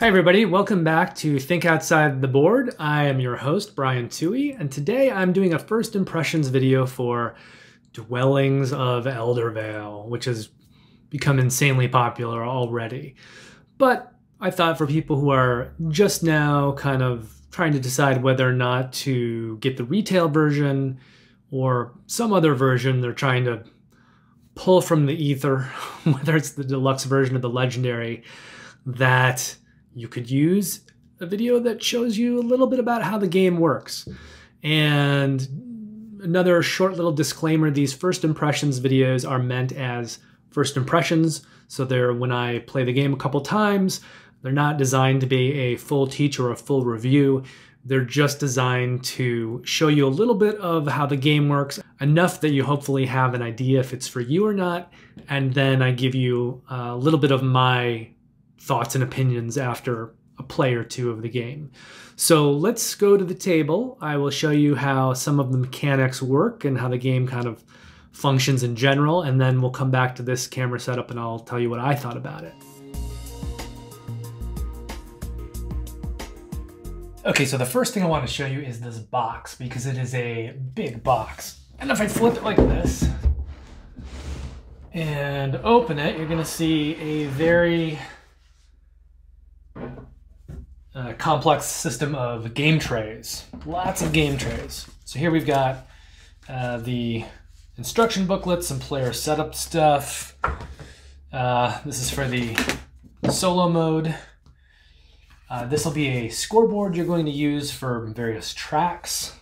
Hi everybody, welcome back to Think Outside the Board. I am your host, Brian Toohey, and today I'm doing a first impressions video for Dwellings of Eldervale, which has become insanely popular already. But I thought for people who are just now kind of trying to decide whether or not to get the retail version or some other version they're trying to pull from the ether, whether it's the deluxe version or the legendary, that you could use a video that shows you a little bit about how the game works. And another short little disclaimer, these first impressions videos are meant as first impressions. So they're, when I play the game a couple times, they're not designed to be a full teach or a full review. They're just designed to show you a little bit of how the game works, enough that you hopefully have an idea if it's for you or not. And then I give you a little bit of my thoughts and opinions after a play or two of the game. So let's go to the table. I will show you how some of the mechanics work and how the game kind of functions in general, and then we'll come back to this camera setup and I'll tell you what I thought about it. Okay, so the first thing I want to show you is this box, because it is a big box. And if I flip it like this and open it, you're gonna see a very complex system of game trays. Lots of game trays. So here we've got the instruction booklets, some player setup stuff. This is for the solo mode. This will be a scoreboard you're going to use for various tracks.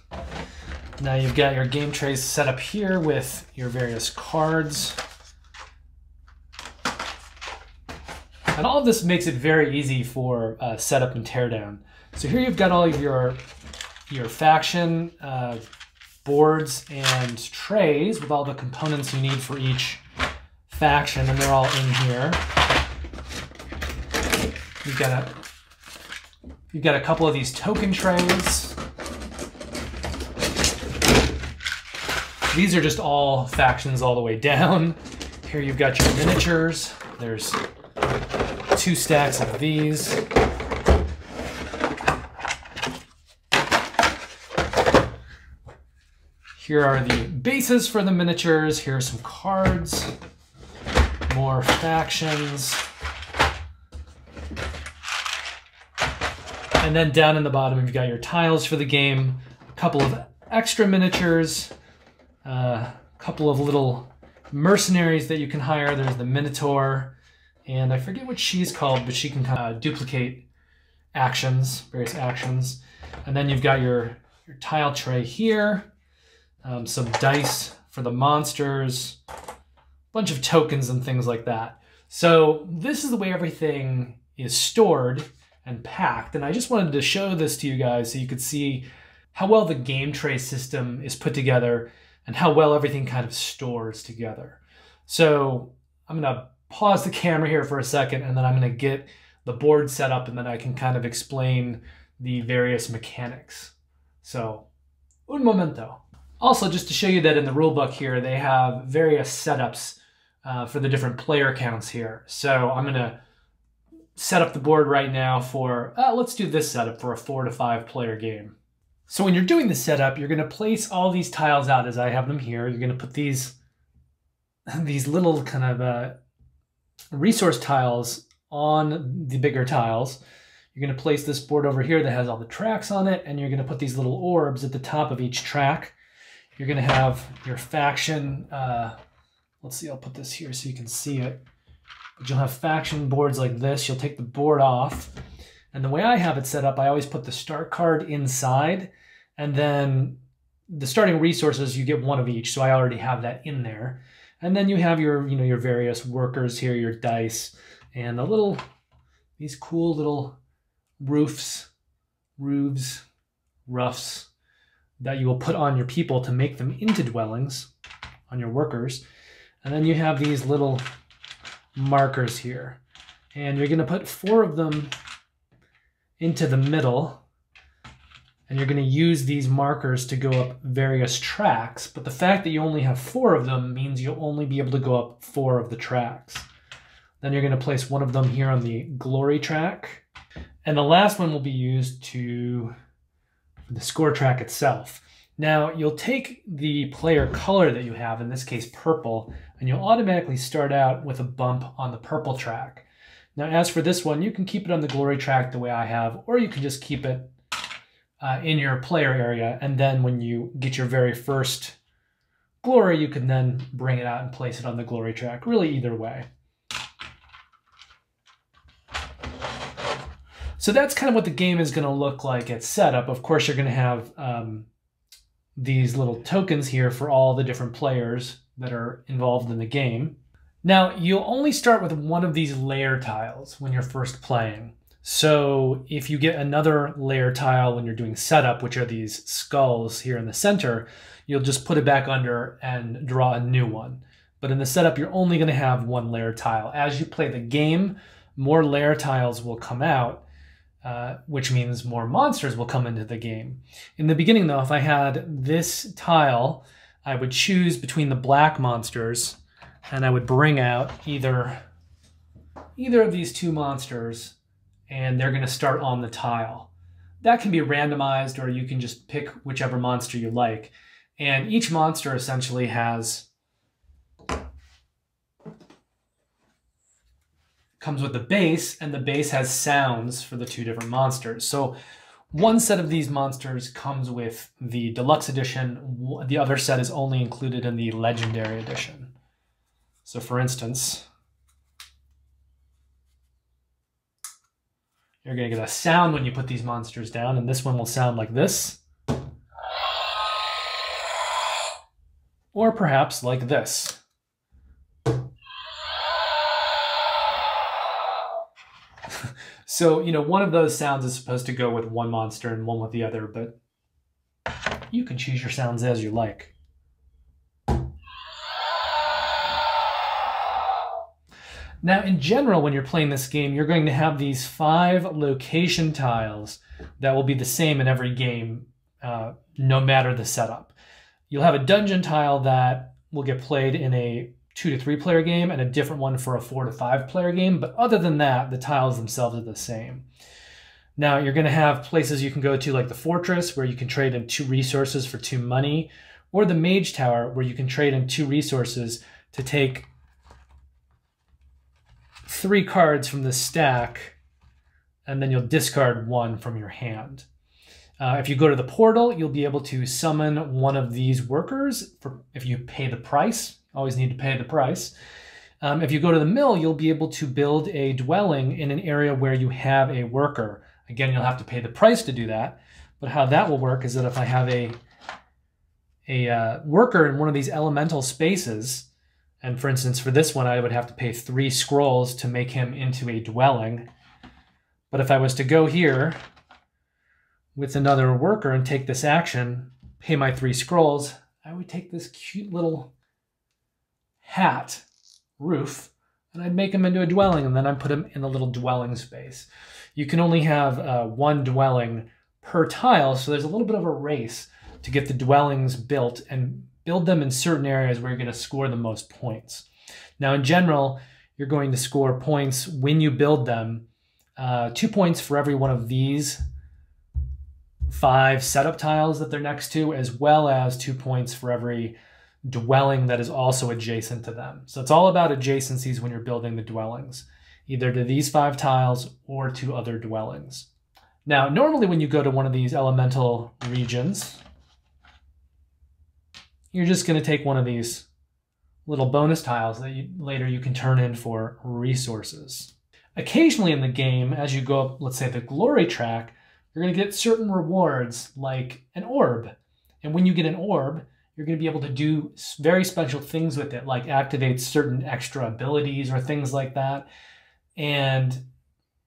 Now you've got your game trays set up here with your various cards. And all of this makes it very easy for setup and teardown. So here you've got all of your faction boards and trays with all the components you need for each faction, and they're all in here. You've got a couple of these token trays. These are just all factions all the way down. Here you've got your miniatures. There's 2 stacks of these. Here are the bases for the miniatures. Here are some cards, more factions. And then down in the bottom, you've got your tiles for the game, a couple of extra miniatures, a couple of little mercenaries that you can hire. There's the Minotaur, and I forget what she's called, but she can kind of duplicate actions, various actions. And then you've got your tile tray here, some dice for the monsters, a bunch of tokens and things like that. So this is the way everything is stored and packed. And I just wanted to show this to you guys so you could see how well the game tray system is put together and how well everything kind of stores together. So I'm going to pause the camera here for a second, and then I'm going to get the board set up, and then I can kind of explain the various mechanics. So, un momento. Also, just to show you that in the rulebook here, they have various setups for the different player counts here. So I'm going to set up the board right now for, let's do this setup for a 4 to 5 player game. So when you're doing the setup, you're going to place all these tiles out as I have them here. You're going to put these little kind of resource tiles on the bigger tiles. You're going to place this board over here that has all the tracks on it, and you're going to put these little orbs at the top of each track. You're going to have your faction, let's see, I'll put this here so you can see it. But you'll have faction boards like this. You'll take the board off, and the way I have it set up, I always put the start card inside, and then the starting resources, you get 1 of each, so I already have that in there. And then you have your, your various workers here, your dice, and these cool little roofs that you will put on your people to make them into dwellings, on your workers. And then you have these little markers here. And you're going to put 4 of them into the middle. And you're going to use these markers to go up various tracks. But the fact that you only have 4 of them means you'll only be able to go up 4 of the tracks. Then you're going to place 1 of them here on the glory track. And the last one will be used for the score track itself. Now, you'll take the player color that you have, in this case purple, and you'll automatically start out with a bump on the purple track. Now, as for this one, you can keep it on the glory track the way I have, or you can just keep it in your player area, and then when you get your very first glory, you can then bring it out and place it on the glory track. Really, either way. So that's kind of what the game is going to look like at setup. Of course, you're going to have these little tokens here for all the different players that are involved in the game. Now, you'll only start with one of these layer tiles when you're first playing. So if you get another layer tile when you're doing setup, which are these skulls here in the center, you'll just put it back under and draw a new one. But in the setup, you're only going to have one layer tile. As you play the game, more layer tiles will come out, which means more monsters will come into the game. In the beginning, though, if I had this tile, I would choose between the black monsters, and I would bring out either of these two monsters, and they're going to start on the tile. That can be randomized, or you can just pick whichever monster you like. And each monster essentially comes with the base, and the base has sounds for the two different monsters. So one set of these monsters comes with the deluxe edition. The other set is only included in the legendary edition. So for instance, you're going to get a sound when you put these monsters down, and this one will sound like this. Or perhaps like this. So, one of those sounds is supposed to go with one monster and one with the other, but you can choose your sounds as you like. Now, in general, when you're playing this game, you're going to have these 5 location tiles that will be the same in every game, no matter the setup. You'll have a dungeon tile that will get played in a 2 to 3 player game and a different one for a 4 to 5 player game. But other than that, the tiles themselves are the same. Now, you're going to have places you can go to like the fortress, where you can trade in 2 resources for 2 money, or the mage tower, where you can trade in 2 resources to take 3 cards from the stack, and then you'll discard 1 from your hand. If you go to the portal, you'll be able to summon one of these workers if you pay the price. Always need to pay the price. If you go to the mill, you'll be able to build a dwelling in an area where you have a worker. Again, you'll have to pay the price to do that. But how that will work is that if I have a worker in one of these elemental spaces, and for instance, for this one, I would have to pay 3 scrolls to make him into a dwelling. But if I was to go here with another worker and take this action, pay my 3 scrolls, I would take this cute little hat roof and I'd make him into a dwelling, and then I'd put him in the little dwelling space. You can only have 1 dwelling per tile, so there's a little bit of a race to get the dwellings built and build them in certain areas where you're going to score the most points. Now, in general, you're going to score points when you build them. 2 points for every one of these 5 setup tiles that they're next to, as well as 2 points for every dwelling that is also adjacent to them. So it's all about adjacencies when you're building the dwellings, either to these 5 tiles or to other dwellings. Now, normally when you go to one of these elemental regions, you're just going to take one of these little bonus tiles that later you can turn in for resources. Occasionally in the game, as you go up, let's say the glory track, you're going to get certain rewards like an orb. And when you get an orb, you're going to be able to do very special things with it, like activate certain extra abilities or things like that. And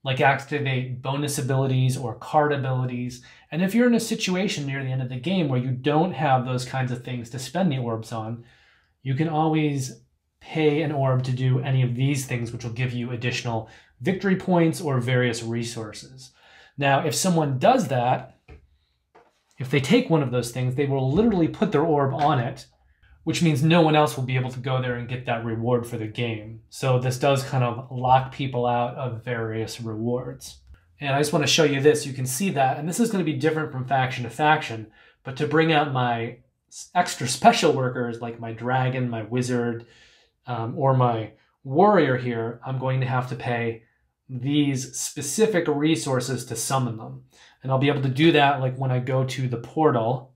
like activate bonus abilities or card abilities. And if you're in a situation near the end of the game where you don't have those kinds of things to spend the orbs on, you can always pay an orb to do any of these things, which will give you additional victory points or various resources. Now, if someone does that, if they take one of those things, they will literally put their orb on it, which means no one else will be able to go there and get that reward for the game. So this does kind of lock people out of various rewards. And I just want to show you this. You can see that, and this is going to be different from faction to faction, but to bring out my extra special workers like my dragon, my wizard, or my warrior here, I'm going to have to pay these specific resources to summon them. And I'll be able to do that like when I go to the portal.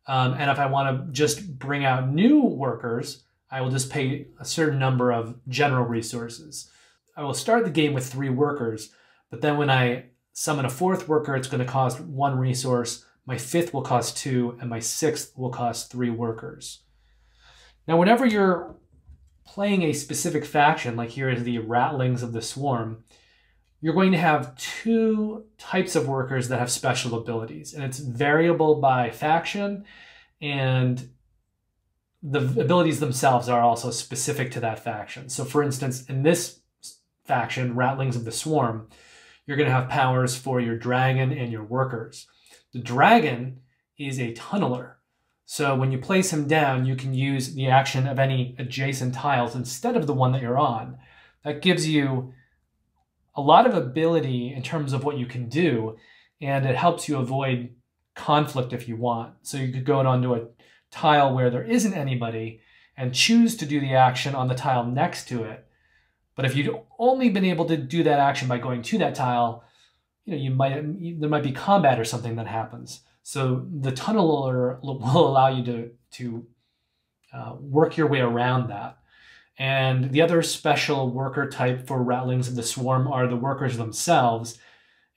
And if I want to just bring out new workers, I will just pay a certain number of general resources. I will start the game with 3 workers, but then when I summon a 4th worker, it's going to cost 1 resource. My 5th will cost 2, and my 6th will cost 3 workers. Now, whenever you're playing a specific faction, like here is the Rattlings of the Swarm, you're going to have 2 types of workers that have special abilities, and it's variable by faction, and the abilities themselves are also specific to that faction. So for instance, in this faction, Rattlings of the Swarm, you're going to have powers for your dragon and your workers. The dragon is a tunneler. So when you place him down, you can use the action of any adjacent tiles instead of the one that you're on. That gives you a lot of ability in terms of what you can do, and it helps you avoid conflict if you want. So you could go onto a tile where there isn't anybody and choose to do the action on the tile next to it. But if you'd only been able to do that action by going to that tile, there might be combat or something that happens. So the tunneler will allow you to work your way around that. And the other special worker type for Rattlings of the Swarm are the workers themselves.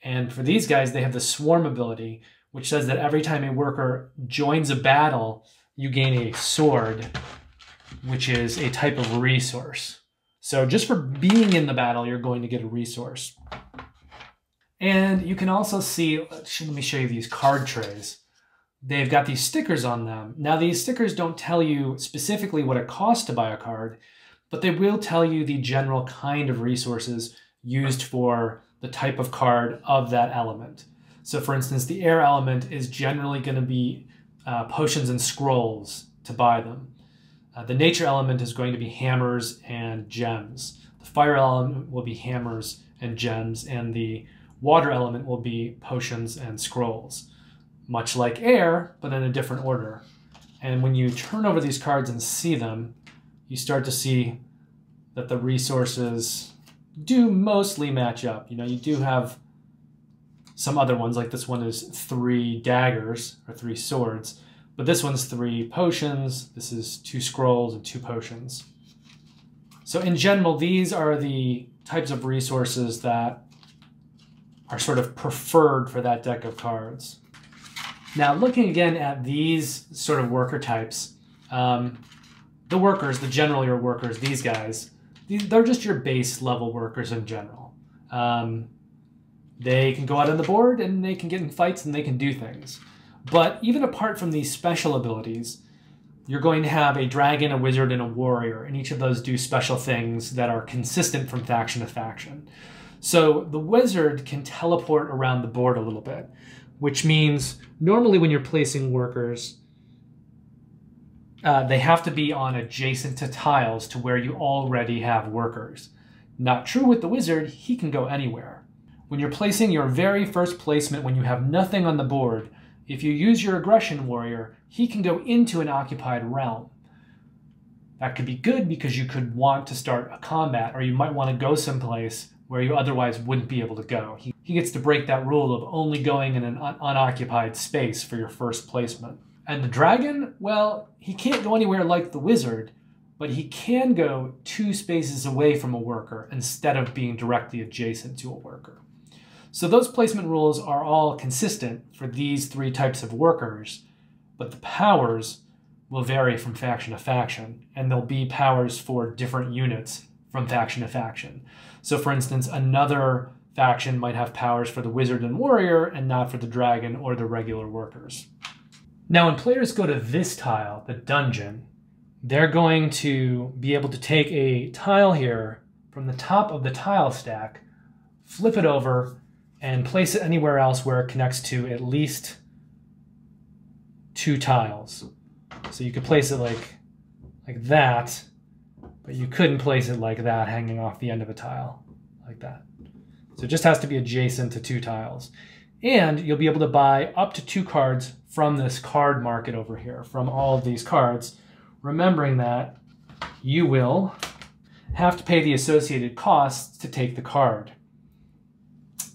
And for these guys, they have the Swarm ability, which says that every time a worker joins a battle, you gain a sword, which is a type of resource. So just for being in the battle, you're going to get a resource. And you can also see, let me show you these card trays. They've got these stickers on them. Now these stickers don't tell you specifically what it costs to buy a card, but they will tell you the general kind of resources used for the type of card of that element. So for instance, the air element is generally going to be potions and scrolls to buy them. The nature element is going to be hammers and gems. The fire element will be hammers and gems, and the water element will be potions and scrolls. Much like air, but in a different order. And when you turn over these cards and see them, you start to see that the resources do mostly match up. You do have some other ones, like this one is 3 daggers, or 3 swords, but this one's 3 potions, this is 2 scrolls and 2 potions. So in general, these are the types of resources that are sort of preferred for that deck of cards. Now, looking again at these sort of worker types, the workers, the general your workers, these guys, they're just your base level workers in general. They can go out on the board and they can get in fights and they can do things. But even apart from these special abilities, you're going to have a dragon, a wizard, and a warrior, and each of those do special things that are consistent from faction to faction. So the wizard can teleport around the board a little bit, which means normally when you're placing workers, they have to be on adjacent to tiles to where you already have workers. Not true with the wizard, he can go anywhere. When you're placing your very first placement when you have nothing on the board, if you use your aggression warrior, he can go into an occupied realm. That could be good because you could want to start a combat, or you might want to go someplace where you otherwise wouldn't be able to go. He gets to break that rule of only going in an unoccupied space for your first placement. And the dragon, well, he can't go anywhere like the wizard, but he can go 2 spaces away from a worker instead of being directly adjacent to a worker. So those placement rules are all consistent for these 3 types of workers, but the powers will vary from faction to faction, and there'll be powers for different units from faction to faction. So for instance, another faction might have powers for the wizard and warrior and not for the dragon or the regular workers. Now when players go to this tile, the dungeon, they're going to be able to take a tile here from the top of the tile stack, flip it over, and place it anywhere else where it connects to at least 2 tiles. So you could place it like that, but you couldn't place it like that hanging off the end of a tile, like that. So it just has to be adjacent to 2 tiles. And you'll be able to buy up to 2 cards from this card market over here, from all of these cards, remembering that you will have to pay the associated costs to take the card.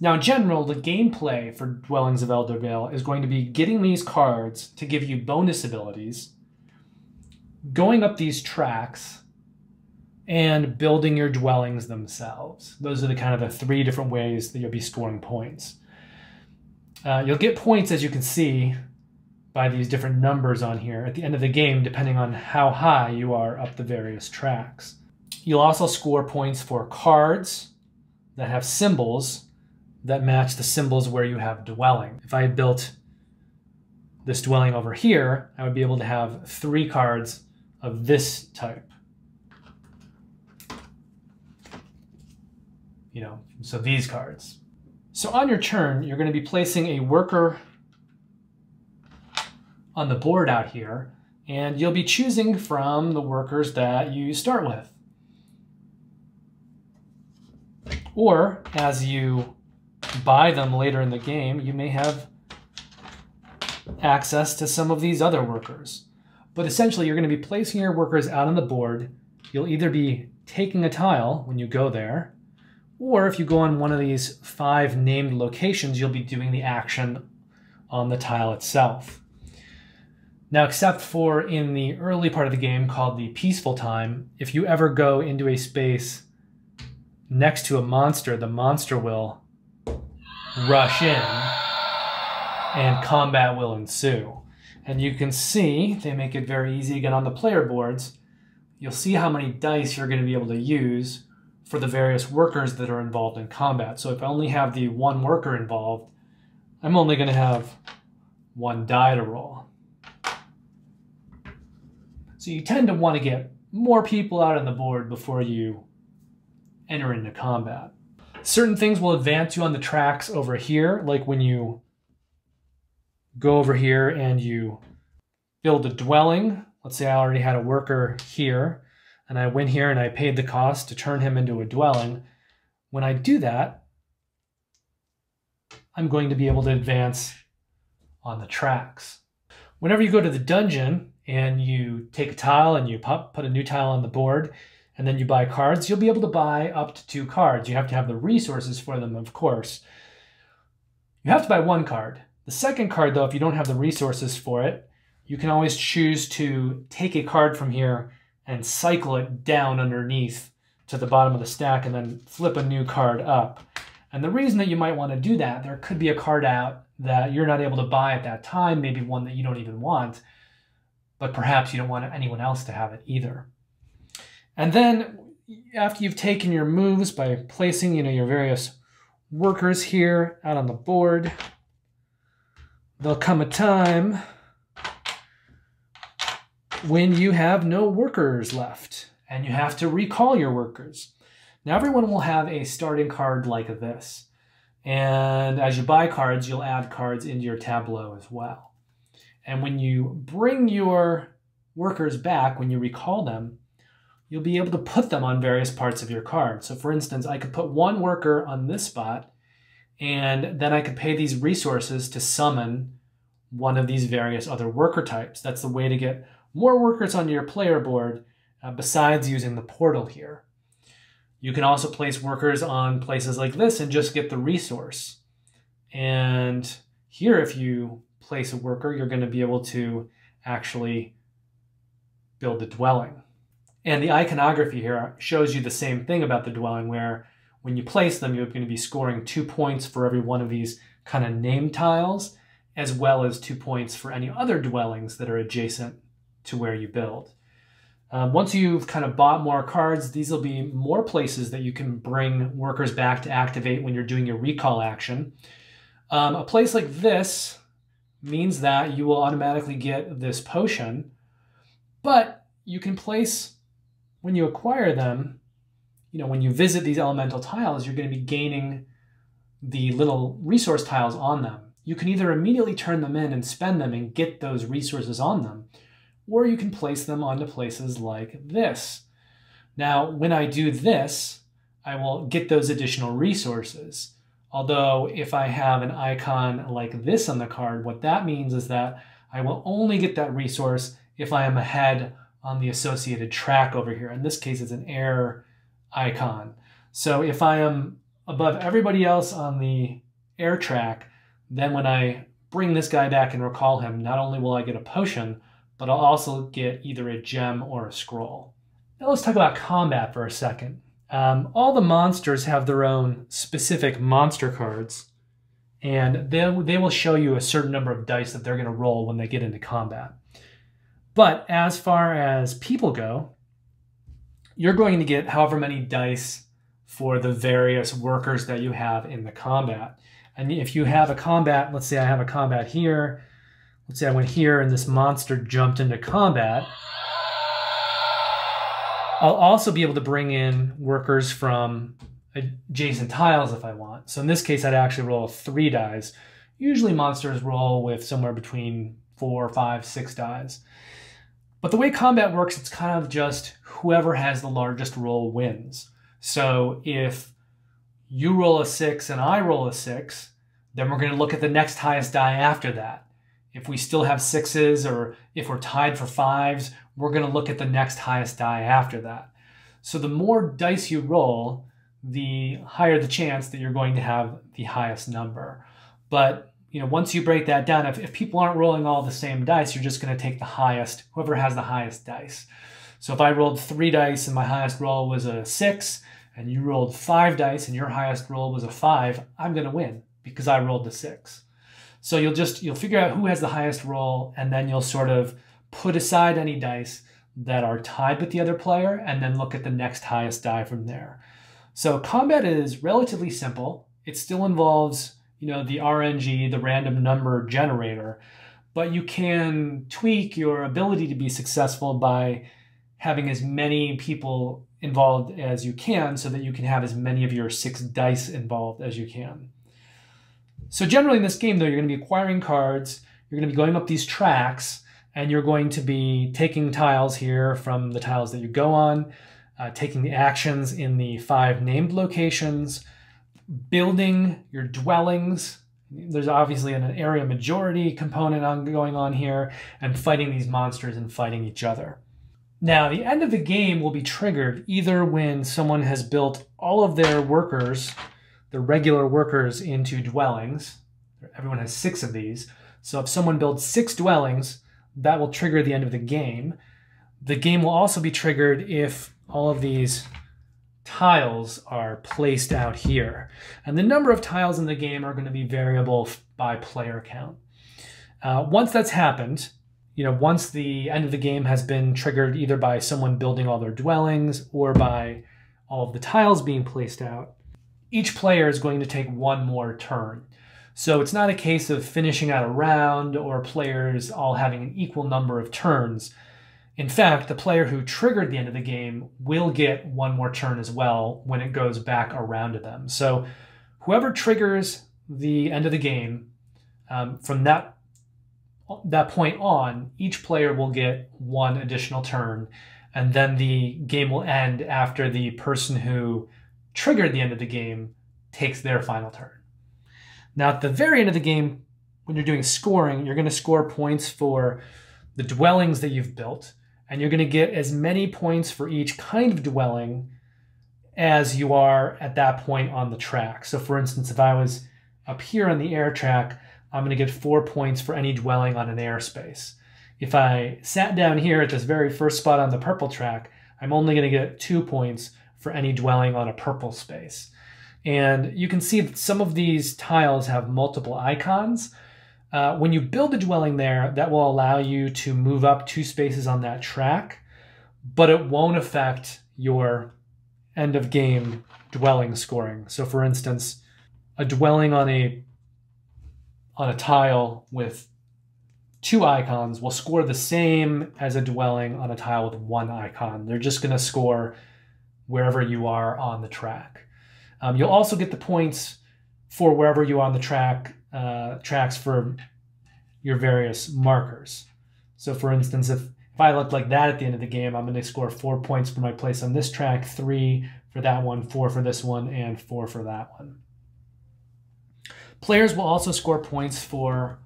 Now, in general, the gameplay for Dwellings of Eldervale is going to be getting these cards to give you bonus abilities, going up these tracks, and building your dwellings themselves. Those are the kind of the 3 different ways that you'll be scoring points. You'll get points, as you can see, by these different numbers on here at the end of the game, depending on how high you are up the various tracks. You'll also score points for cards that have symbols that match the symbols where you have dwelling. If I had built this dwelling over here, I would be able to have 3 cards of this type. You know, so these cards. So on your turn, you're going to be placing a worker on the board out here, and you'll be choosing from the workers that you start with. Or, as you buy them later in the game, you may have access to some of these other workers. But essentially, you're going to be placing your workers out on the board. You'll either be taking a tile when you go there, or if you go on one of these 5 named locations, you'll be doing the action on the tile itself. Now, except for in the early part of the game called the peaceful time, if you ever go into a space next to a monster, the monster will rush in and combat will ensue. And you can see, they make it very easy to get on the player boards. You'll see how many dice you're going to be able to use for the various workers that are involved in combat. So if I only have the 1 worker involved, I'm only going to have 1 die to roll. So you tend to want to get more people out on the board before you enter into combat. Certain things will advance you on the tracks over here, like when you go over here and you build a dwelling. Let's say I already had a worker here, and I went here and I paid the cost to turn him into a dwelling. When I do that, I'm going to be able to advance on the tracks. Whenever you go to the dungeon and you take a tile and you put a new tile on the board, and then you buy cards, you'll be able to buy up to 2 cards. You have to have the resources for them, of course. You have to buy 1 card. The second card, though, if you don't have the resources for it, you can always choose to take a card from here and cycle it down underneath to the bottom of the stack and then flip a new card up. And the reason that you might want to do that, there could be a card out that you're not able to buy at that time, maybe one that you don't even want, but perhaps you don't want anyone else to have it either. And then after you've taken your moves by placing, your various workers here out on the board, there'll come a time when you have no workers left and you have to recall your workers. Now everyone will have a starting card like this. And as you buy cards, you'll add cards into your tableau as well. And when you bring your workers back, when you recall them, you'll be able to put them on various parts of your card. So for instance, I could put 1 worker on this spot, and then I could pay these resources to summon one of these various other worker types. That's the way to get more workers onto your player board besides using the portal here. You can also place workers on places like this and just get the resource. And here, if you place a worker, you're going to be able to actually build the dwelling. And the iconography here shows you the same thing about the dwelling, where when you place them, you're going to be scoring 2 points for every one of these kind of name tiles, as well as 2 points for any other dwellings that are adjacent to where you build. Once you've kind of bought more cards, these will be more places that you can bring workers back to activate when you're doing your recall action. A place like this means that you will automatically get this potion, but you can place, when you acquire them, when you visit these elemental tiles, you're going to be gaining the little resource tiles on them. You can either immediately turn them in and spend them and get those resources on them, or you can place them onto places like this. Now, when I do this, I will get those additional resources. Although if I have an icon like this on the card, what that means is that I will only get that resource if I am ahead on the associated track over here. In this case, it's an air icon. So if I am above everybody else on the air track, then when I bring this guy back and recall him, not only will I get a potion, but I'll also get either a gem or a scroll. Now let's talk about combat for a second. All the monsters have their own specific monster cards, and they will show you a certain number of dice that they're going to roll when they get into combat. But as far as people go, you're going to get however many dice for the various workers that you have in the combat. And if you have a combat, let's say I have a combat here, let's say I went here and this monster jumped into combat, I'll also be able to bring in workers from adjacent tiles if I want. So in this case, I'd actually roll 3 dice. Usually monsters roll with somewhere between 4, 5, 6 dice. But the way combat works, it's kind of just whoever has the largest roll wins. So if you roll a 6 and I roll a 6, then we're going to look at the next highest die after that. If we still have 6s or if we're tied for 5s, we're going to look at the next highest die after that. So the more dice you roll, the higher the chance that you're going to have the highest number. But once you break that down, if people aren't rolling all the same dice, you're just going to take the highest, whoever has the highest dice. So if I rolled 3 dice and my highest roll was a 6, and you rolled 5 dice and your highest roll was a 5, I'm going to win because I rolled the 6. So you'll figure out who has the highest roll, and then you'll sort of put aside any dice that are tied with the other player and then look at the next highest die from there. So combat is relatively simple. It still involves the RNG, the random number generator, but you can tweak your ability to be successful by having as many people involved as you can so that you can have as many of your 6 dice involved as you can. So generally in this game, though, you're going to be acquiring cards, you're going to be going up these tracks, and you're going to be taking tiles here from the tiles that you go on, taking the actions in the 5 named locations, building your dwellings. There's obviously an area majority component going on here, and fighting these monsters and fighting each other. Now, the end of the game will be triggered either when someone has built all of their workers, their regular workers, into dwellings. Everyone has 6 of these. So if someone builds 6 dwellings, that will trigger the end of the game. The game will also be triggered if all of these tiles are placed out here. And the number of tiles in the game are going to be variable by player count. Once that's happened, once the end of the game has been triggered either by someone building all their dwellings or by all of the tiles being placed out, each player is going to take 1 more turn. So it's not a case of finishing out a round or players all having an equal number of turns. In fact, the player who triggered the end of the game will get 1 more turn as well when it goes back around to them. So whoever triggers the end of the game, from that point on, each player will get 1 additional turn, and then the game will end after the person who triggered the end of the game takes their final turn. Now, at the very end of the game, when you're doing scoring, you're going to score points for the dwellings that you've built, and you're going to get as many points for each kind of dwelling as you are at that point on the track. So for instance, if I was up here on the air track, I'm going to get 4 points for any dwelling on an airspace. If I sat down here at this very first spot on the purple track, I'm only going to get 2 points for any dwelling on a purple space. And you can see that some of these tiles have multiple icons. When you build a dwelling there, that will allow you to move up 2 spaces on that track, but it won't affect your end of game dwelling scoring. So for instance, a dwelling on a tile with 2 icons will score the same as a dwelling on a tile with 1 icon. They're just going to score wherever you are on the track. You'll also get the points for wherever you are on the tracks for your various markers. So for instance, if If I look like that at the end of the game, I'm going to score 4 points for my place on this track, 3 for that one, 4 for this one, and 4 for that one. Players will also score points for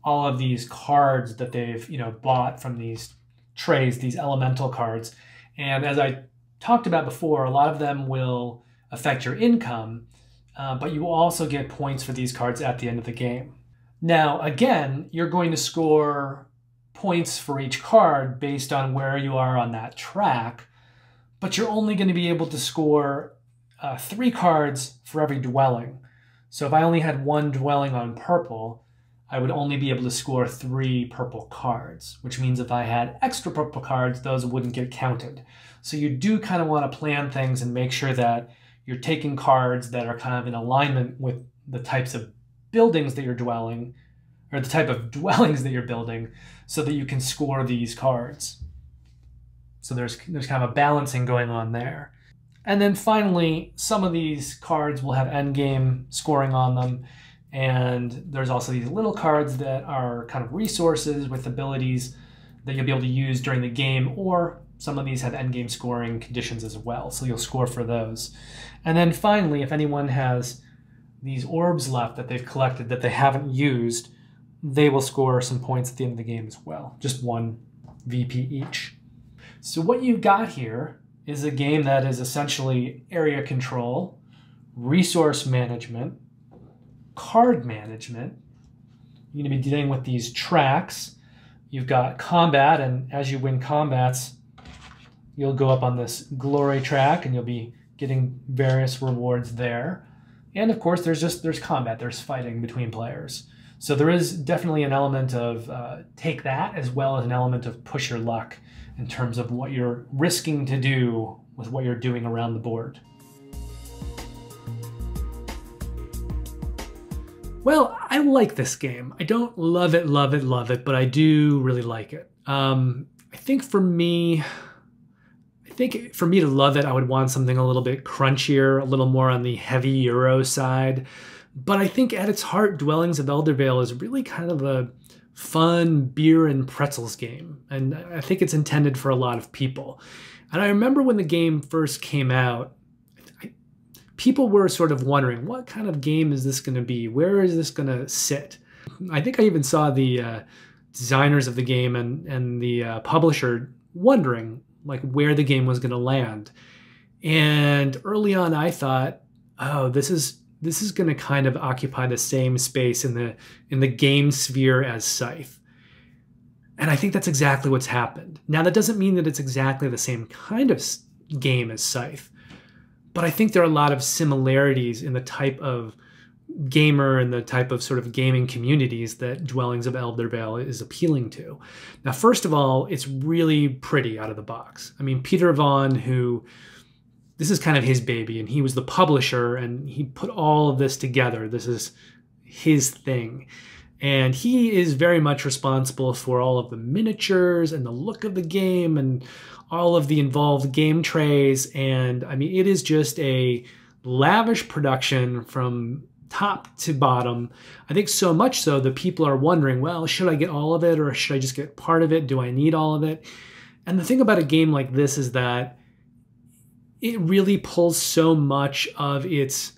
all of these cards that they've bought from these trays, these elemental cards. And as I talked about before, a lot of them will affect your income, but you will also get points for these cards at the end of the game. Now, again, you're going to score points for each card based on where you are on that track, but you're only going to be able to score 3 cards for every dwelling. So if I only had 1 dwelling on purple, I would only be able to score 3 purple cards, which means if I had extra purple cards, those wouldn't get counted. So you do kind of want to plan things and make sure that you're taking cards that are kind of in alignment with the types of buildings that you're dwelling, or the type of dwellings that you're building, so that you can score these cards. So there's kind of a balancing going on there. And then finally, some of these cards will have endgame scoring on them. And there's also these little cards that are kind of resources with abilities that you'll be able to use during the game, or some of these have endgame scoring conditions as well, so you'll score for those. And then finally, if anyone has these orbs left that they've collected that they haven't used, they will score some points at the end of the game as well, just 1 VP each. So what you've got here is a game that is essentially area control, resource management, card management. You're going to be dealing with these tracks. You've got combat, and as you win combats, you'll go up on this glory track and you'll be getting various rewards there. And of course, there's combat, there's fighting between players. So there is definitely an element of take that, as well as an element of push your luck in terms of what you're risking to do with what you're doing around the board. Well, I like this game. I don't love it, but I do really like it. I think for me to love it, I would want something a little bit crunchier, a little more on the heavy Euro side. But I think at its heart, Dwellings of Eldervale is really kind of a fun beer and pretzels game. And I think it's intended for a lot of people. And I remember when the game first came out, people were sort of wondering, what kind of game is this going to be? Where is this going to sit? I think I even saw the designers of the game and the publisher wondering like where the game was going to land. And early on, I thought, oh, this is going to kind of occupy the same space in the game sphere as Scythe. And I think that's exactly what's happened. Now, that doesn't mean that it's exactly the same kind of game as Scythe, but I think there are a lot of similarities in the type of gamer and the type of sort of gaming communities that Dwellings of Eldervale is appealing to. Now, first of all, it's really pretty out of the box. I mean, Peter Vaughan, this is kind of his baby, and he was the publisher, and he put all of this together. This is his thing. And he is very much responsible for all of the miniatures and the look of the game and all of the involved game trays. And I mean, it is just a lavish production from top to bottom. I think so much so that people are wondering, well, should I get all of it or should I just get part of it? Do I need all of it? And the thing about a game like this is that it really pulls so much of its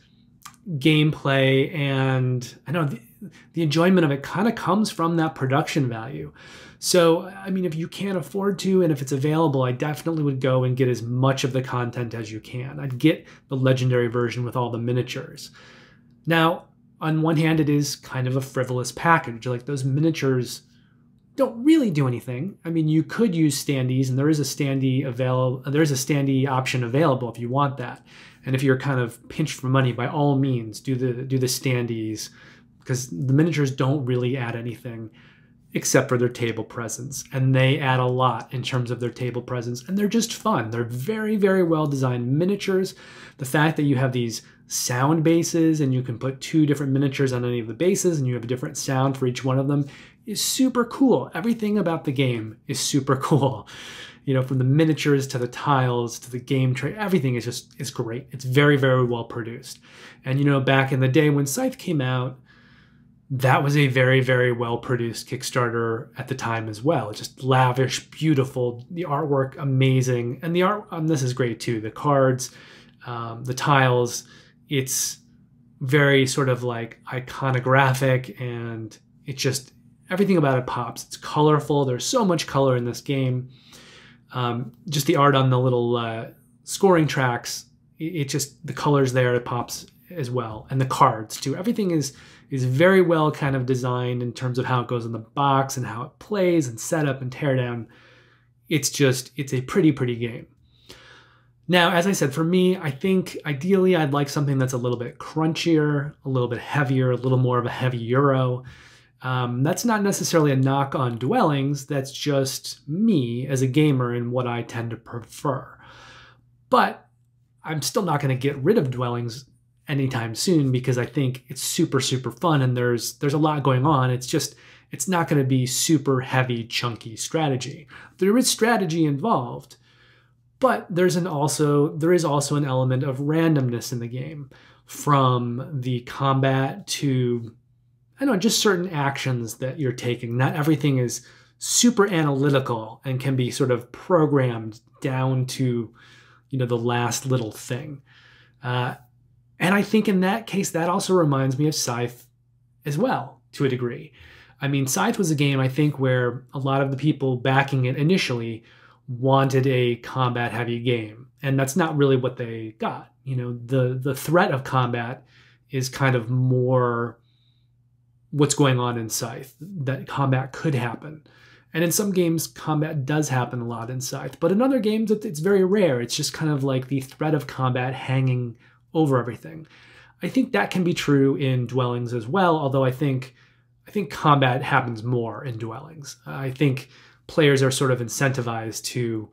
gameplay, and I know the enjoyment of it kind of comes from that production value. So, I mean, if you can't afford to, and if it's available, I definitely would go and get as much of the content as you can. I'd get the legendary version with all the miniatures. Now, on one hand, it is kind of a frivolous package. Like, those miniatures don't really do anything. I mean, you could use standees, and there is a standee option available if you want that. And if you're kind of pinched for money, by all means, do the standees, because the miniatures don't really add anything except for their table presence, and they add a lot in terms of their table presence, and they're just fun. They're very, very well designed miniatures. The fact that you have these sound bases and you can put 2 different miniatures on any of the bases and you have a different sound for each one of them is super cool. Everything about the game is super cool. You know, from the miniatures to the tiles to the game tray, everything is great. It's very, very well produced. And you know, back in the day when Scythe came out, that was a very, very well-produced Kickstarter at the time as well. Just lavish, beautiful, the artwork amazing. And the art on this is great too. The cards, the tiles, it's very sort of like iconographic, and it just, everything about it pops. It's colorful. There's so much color in this game. Just the art on the little scoring tracks, it just, the colors there, it pops as well. And the cards too. Everything is very well kind of designed in terms of how it goes in the box and how it plays and setup and teardown. It's a pretty game. Now, as I said, for me, I think ideally I'd like something that's a little bit crunchier, a little bit heavier, a little more of a heavy euro. That's not necessarily a knock on Dwellings. That's just me as a gamer and what I tend to prefer. But I'm still not going to get rid of Dwellings anytime soon because I think it's super fun and there's a lot going on. It's not going to be super heavy, chunky strategy. There is strategy involved, but there is also an element of randomness in the game, from the combat to, I don't know, just certain actions that you're taking. Not everything is super analytical and can be sort of programmed down to, the last little thing. And I think in that case, that also reminds me of Scythe as well, to a degree. I mean, Scythe was a game, I think, where a lot of the people backing it initially wanted a combat-heavy game. And that's not really what they got. The threat of combat is kind of more what's going on in Scythe, that combat could happen. And in some games, combat does happen a lot in Scythe. But in other games, it's very rare. It's just kind of like the threat of combat hanging over everything. I think that can be true in Dwellings as well, although I think combat happens more in Dwellings. I think players are sort of incentivized to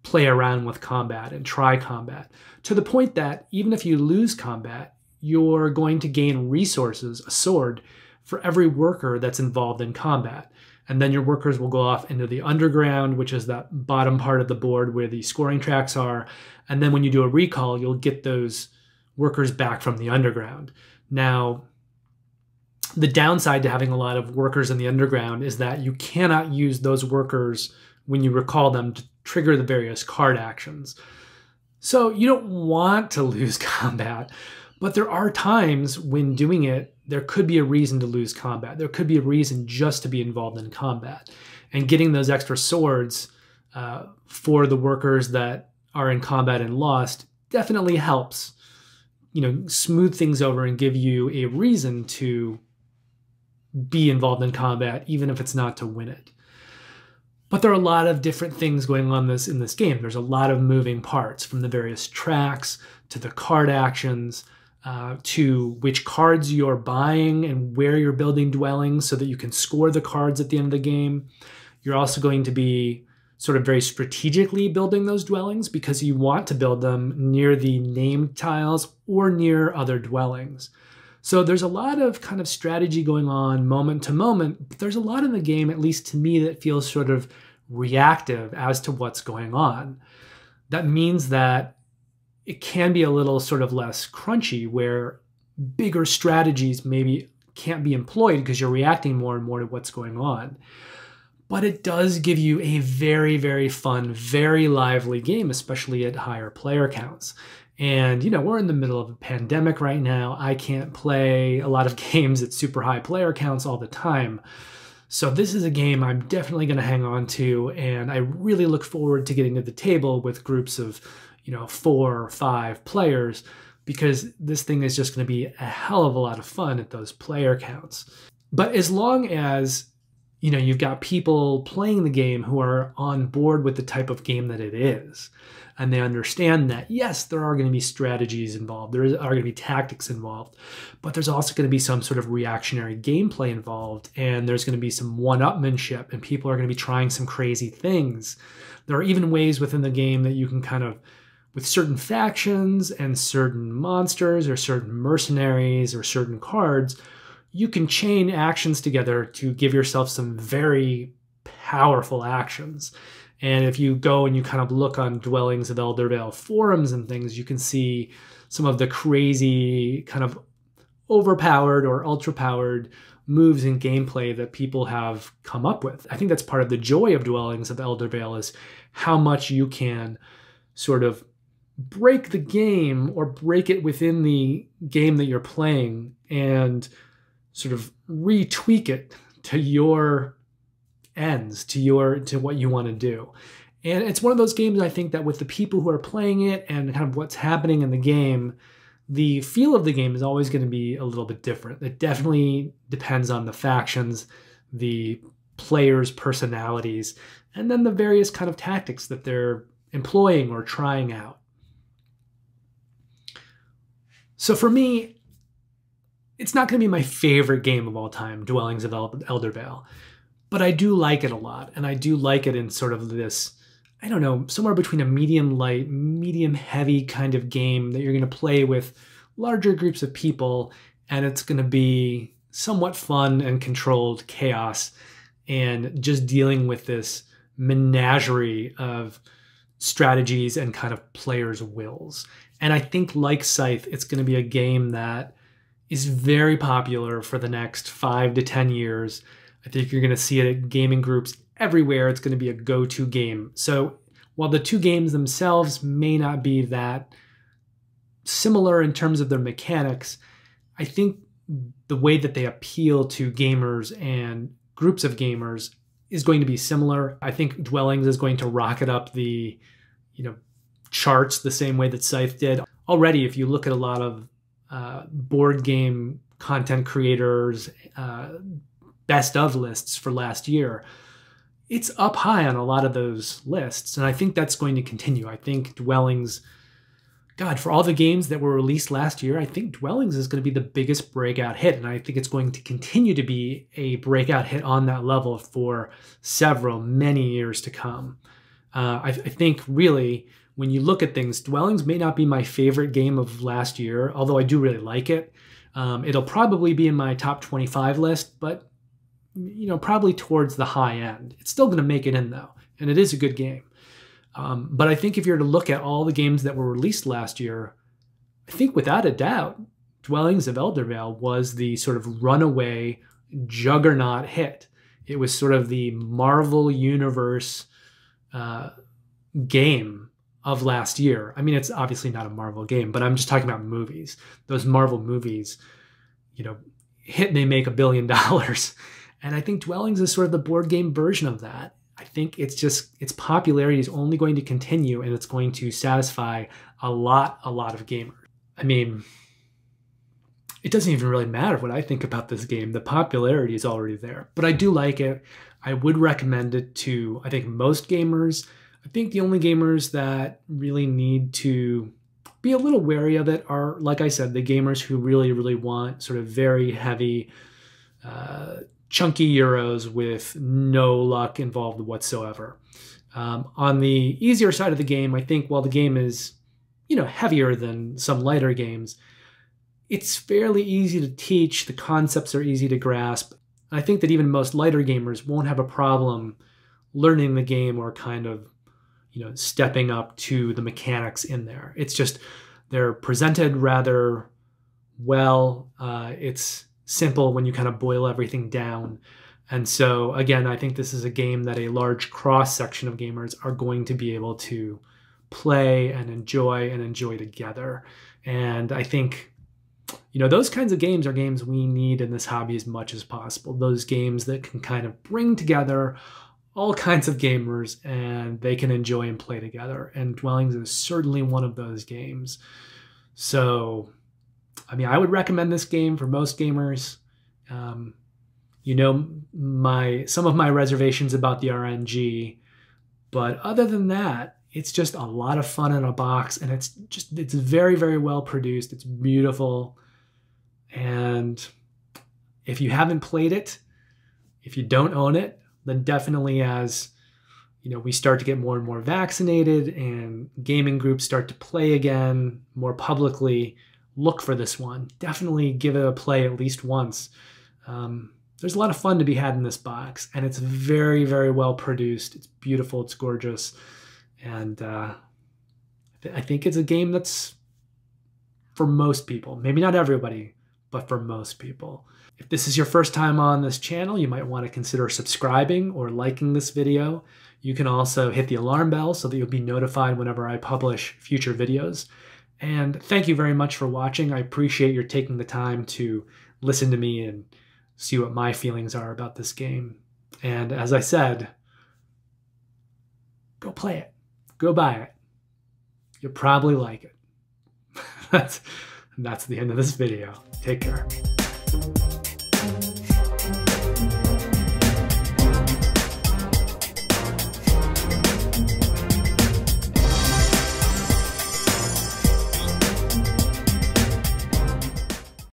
play around with combat and try combat, to the point that even if you lose combat, you're going to gain resources, a sword, for every worker that's involved in combat. And then your workers will go off into the underground, which is that bottom part of the board where the scoring tracks are. And then when you do a recall, you'll get those workers back from the underground. Now, the downside to having a lot of workers in the underground is that you cannot use those workers when you recall them to trigger the various card actions. So you don't want to lose combat, but there are times when doing it, there could be a reason to lose combat. There could be a reason just to be involved in combat. And getting those extra swords for the workers that are in combat and lost definitely helps, smooth things over and give you a reason to be involved in combat, even if it's not to win it. But there are a lot of different things going on in this game. There's a lot of moving parts, from the various tracks to the card actions, to which cards you're buying and where you're building dwellings so that you can score the cards at the end of the game. You're also going to be sort of very strategically building those dwellings because you want to build them near the named tiles or near other dwellings. So there's a lot of kind of strategy going on moment to moment, but there's a lot in the game, at least to me, that feels sort of reactive as to what's going on. That means that it can be a little sort of less crunchy, where bigger strategies maybe can't be employed because you're reacting more and more to what's going on. But it does give you a very fun, very lively game, especially at higher player counts. And, we're in the middle of a pandemic right now. I can't play a lot of games at super high player counts all the time. So this is a game I'm definitely going to hang on to, and I really look forward to getting to the table with groups of, 4 or 5 players, because this thing is just going to be a hell of a lot of fun at those player counts. But as long as, you've got people playing the game who are on board with the type of game that it is, and they understand that, yes, there are going to be strategies involved, there are going to be tactics involved, but there's also going to be some sort of reactionary gameplay involved, and there's going to be some one-upmanship, and people are going to be trying some crazy things. There are even ways within the game that you can kind of, with certain factions and certain monsters or certain mercenaries or certain cards, you can chain actions together to give yourself some very powerful actions. And if you go and you kind of look on Dwellings of Eldervale forums and things, you can see some of the crazy kind of overpowered or ultra-powered moves and gameplay that people have come up with. I think that's part of the joy of Dwellings of Eldervale, is how much you can sort of break the game or break it within the game that you're playing and sort of retweak it to your ends, to what you want to do. And it's one of those games, I think, that with the people who are playing it and kind of what's happening in the game, the feel of the game is always going to be a little bit different. It definitely depends on the factions, the players' personalities, and then the various kind of tactics that they're employing or trying out. So for me, it's not going to be my favorite game of all time, Dwellings of Eldervale, but I do like it a lot, and I do like it in sort of this, I don't know, somewhere between a medium light, medium heavy kind of game that you're going to play with larger groups of people, and it's going to be somewhat fun and controlled chaos and just dealing with this menagerie of strategies and kind of players' wills. And I think, like Scythe, it's going to be a game that is very popular for the next 5 to 10 years. I think you're going to see it at gaming groups everywhere. It's going to be a go-to game. So while the two games themselves may not be that similar in terms of their mechanics, I think the way that they appeal to gamers and groups of gamers is going to be similar. I think Dwellings is going to rocket up the, charts the same way that Scythe did. Already, if you look at a lot of board game content creators, best of lists for last year, it's up high on a lot of those lists. And I think that's going to continue. I think Dwellings, God, for all the games that were released last year, I think Dwellings is going to be the biggest breakout hit. And I think it's going to continue to be a breakout hit on that level for many years to come. I think really, when you look at things, Dwellings may not be my favorite game of last year, although I do really like it. It'll probably be in my top 25 list, but probably towards the high end. It's still going to make it in though, and it is a good game. But I think if you're to look at all the games that were released last year, I think without a doubt, Dwellings of Eldervale was the sort of runaway juggernaut hit. It was sort of the Marvel Universe game of last year. I mean, it's obviously not a Marvel game, but I'm just talking about movies. Those Marvel movies, hit and they make $1 billion. And I think Dwellings is sort of the board game version of that. I think its popularity is only going to continue, and it's going to satisfy a lot of gamers. I mean, it doesn't even really matter what I think about this game. The popularity is already there, but I do like it. I would recommend it to, I think, most gamers. I think the only gamers that really need to be a little wary of it are, like I said, the gamers who really want sort of very heavy, chunky Euros with no luck involved whatsoever. On the easier side of the game, I think while the game is, heavier than some lighter games, it's fairly easy to teach. The concepts are easy to grasp. I think that even most lighter gamers won't have a problem learning the game or kind of, stepping up to the mechanics in there. It's just, they're presented rather well. It's simple when you kind of boil everything down. And so again, I think this is a game that a large cross section of gamers are going to be able to play and enjoy together. And I think, those kinds of games are games we need in this hobby as much as possible. Those games that can kind of bring together all kinds of gamers and they can enjoy and play together. And Dwellings is certainly one of those games. So, I mean, I would recommend this game for most gamers. Some of my reservations about the RNG, but other than that, it's just a lot of fun in a box, and it's very well produced. It's beautiful. And if you haven't played it, if you don't own it, then definitely as we start to get more and more vaccinated and gaming groups start to play again more publicly, look for this one. Definitely give it a play at least once. There's a lot of fun to be had in this box, and it's very well produced. It's beautiful. It's gorgeous. And I think it's a game that's for most people, maybe not everybody, but for most people. If this is your first time on this channel, you might want to consider subscribing or liking this video. You can also hit the alarm bell so that you'll be notified whenever I publish future videos. And thank you very much for watching. I appreciate your taking the time to listen to me and see what my feelings are about this game. And as I said, go play it. Go buy it. You'll probably like it. That's the end of this video. Take care.